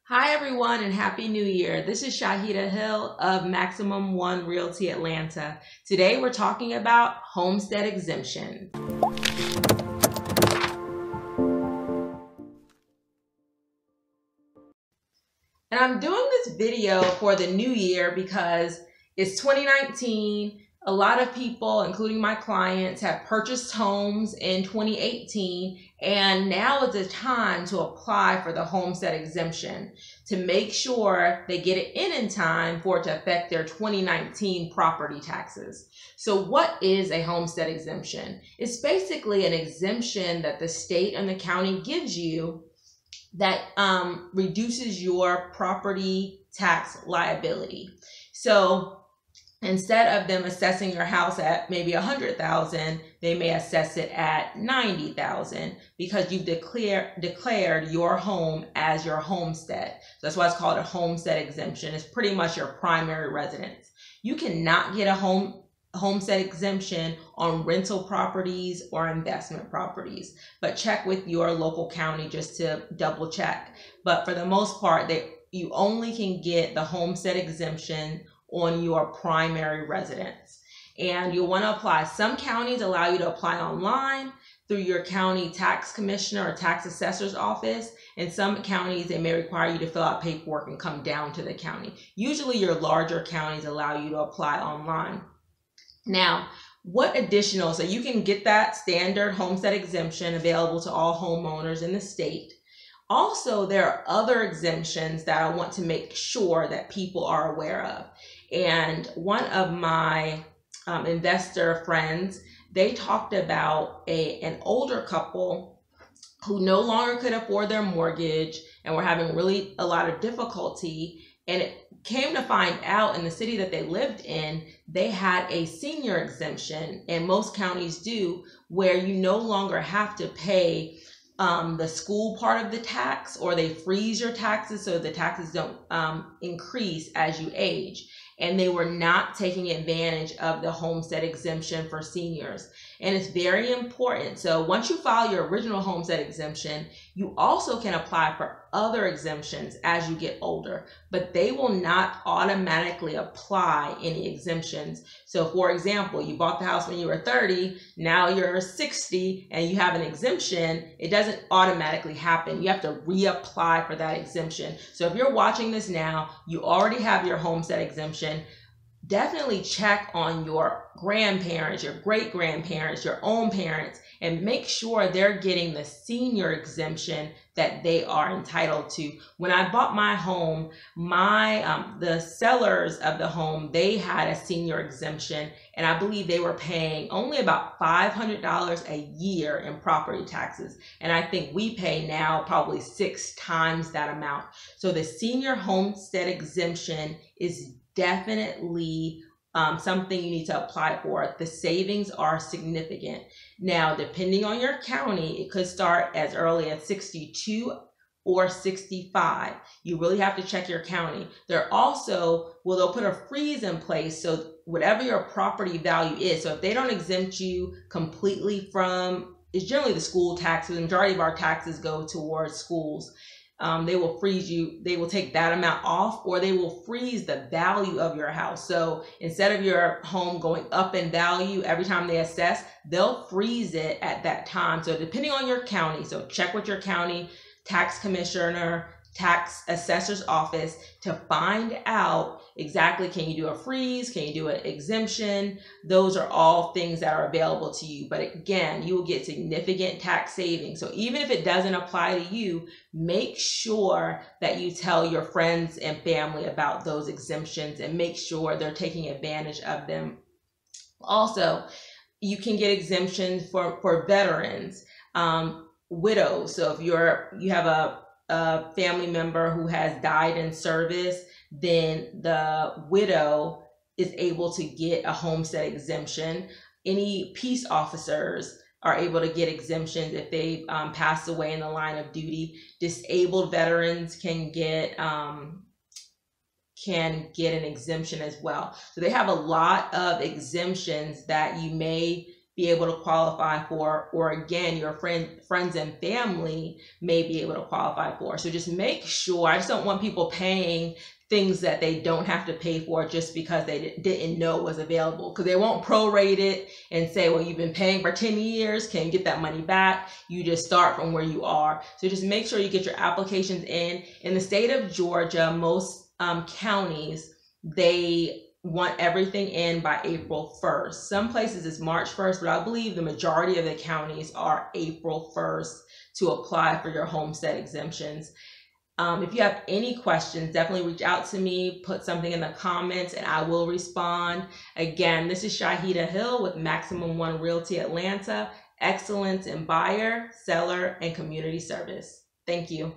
Hi everyone and Happy New Year. This is Shahida Hill of Maximum One Realty Atlanta. Today we're talking about homestead exemption. And I'm doing this video for the new year because it's 2019. A lot of people, including my clients, have purchased homes in 2018, and now is the time to apply for the homestead exemption to make sure they get it in time for it to affect their 2019 property taxes. So what is a homestead exemption? It's basically an exemption that the state and the county gives you that reduces your property tax liability. So instead of them assessing your house at maybe $100,000, they may assess it at $90,000 because you've declared your home as your homestead. So that's why it's called a homestead exemption. It's pretty much your primary residence. You cannot get a homestead exemption on rental properties or investment properties, but check with your local county just to double check. But for the most part, you only can get the homestead exemption on your primary residence. And you'll want to apply. Some counties allow you to apply online through your county tax commissioner or tax assessor's office. And some counties, they may require you to fill out paperwork and come down to the county. Usually your larger counties allow you to apply online. Now, what additional, so you can get that standard homestead exemption available to all homeowners in the state. Also, there are other exemptions that I want to make sure that people are aware of. And one of my investor friends, they talked about an older couple who no longer could afford their mortgage and were having really a lot of difficulty. And it came to find out in the city that they lived in, they had a senior exemption, and most counties do, where you no longer have to pay the school part of the tax, or they freeze your taxes so the taxes don't increase as you age. And they were not taking advantage of the homestead exemption for seniors. And it's very important. So once you file your original homestead exemption, you also can apply for other exemptions as you get older, but they will not automatically apply any exemptions. So for example, you bought the house when you were 30, now you're 60 and you have an exemption, it doesn't automatically happen. You have to reapply for that exemption. So if you're watching this now, you already have your homestead exemption. Definitely check on your grandparents, your great-grandparents, your own parents, and make sure they're getting the senior exemption that they are entitled to. When I bought my home, the sellers of the home, they had a senior exemption, and I believe they were paying only about $500 a year in property taxes. And I think we pay now probably 6 times that amount. So the senior homestead exemption is definitely something you need to apply for. The savings are significant. Now, depending on your county, it could start as early as 62 or 65. You really have to check your county. They'll put a freeze in place, so whatever your property value is, so if they don't exempt you completely from, it's generally the school taxes, the majority of our taxes go towards schools. They will freeze you, they will take that amount off, or they will freeze the value of your house. So instead of your home going up in value every time they assess, they'll freeze it at that time. So depending on your county, so check with your county tax commissioner, tax assessor's office to find out exactly, can you do a freeze? Can you do an exemption? Those are all things that are available to you. But again, you will get significant tax savings. So even if it doesn't apply to you, make sure that you tell your friends and family about those exemptions and make sure they're taking advantage of them. Also, you can get exemptions for veterans, widows. So if you have a family member who has died in service, then the widow is able to get a homestead exemption. Any peace officers are able to get exemptions if they passed away in the line of duty. Disabled veterans can get an exemption as well. So they have a lot of exemptions that you may be able to qualify for, or again, your friends and family may be able to qualify for. So just make sure, I just don't want people paying things that they don't have to pay for just because they didn't know was available, because they won't prorate it and say, well, you've been paying for 10 years, can you get that money back? You just start from where you are. So just make sure you get your applications in. In the state of Georgia, most counties, they want everything in by April 1st. Some places it's March 1st, but I believe the majority of the counties are April 1st to apply for your homestead exemptions. If you have any questions, definitely reach out to me, put something in the comments, and I will respond. Again, this is Shahida Hill with Maximum One Realty Atlanta, excellence in buyer, seller, and community service. Thank you.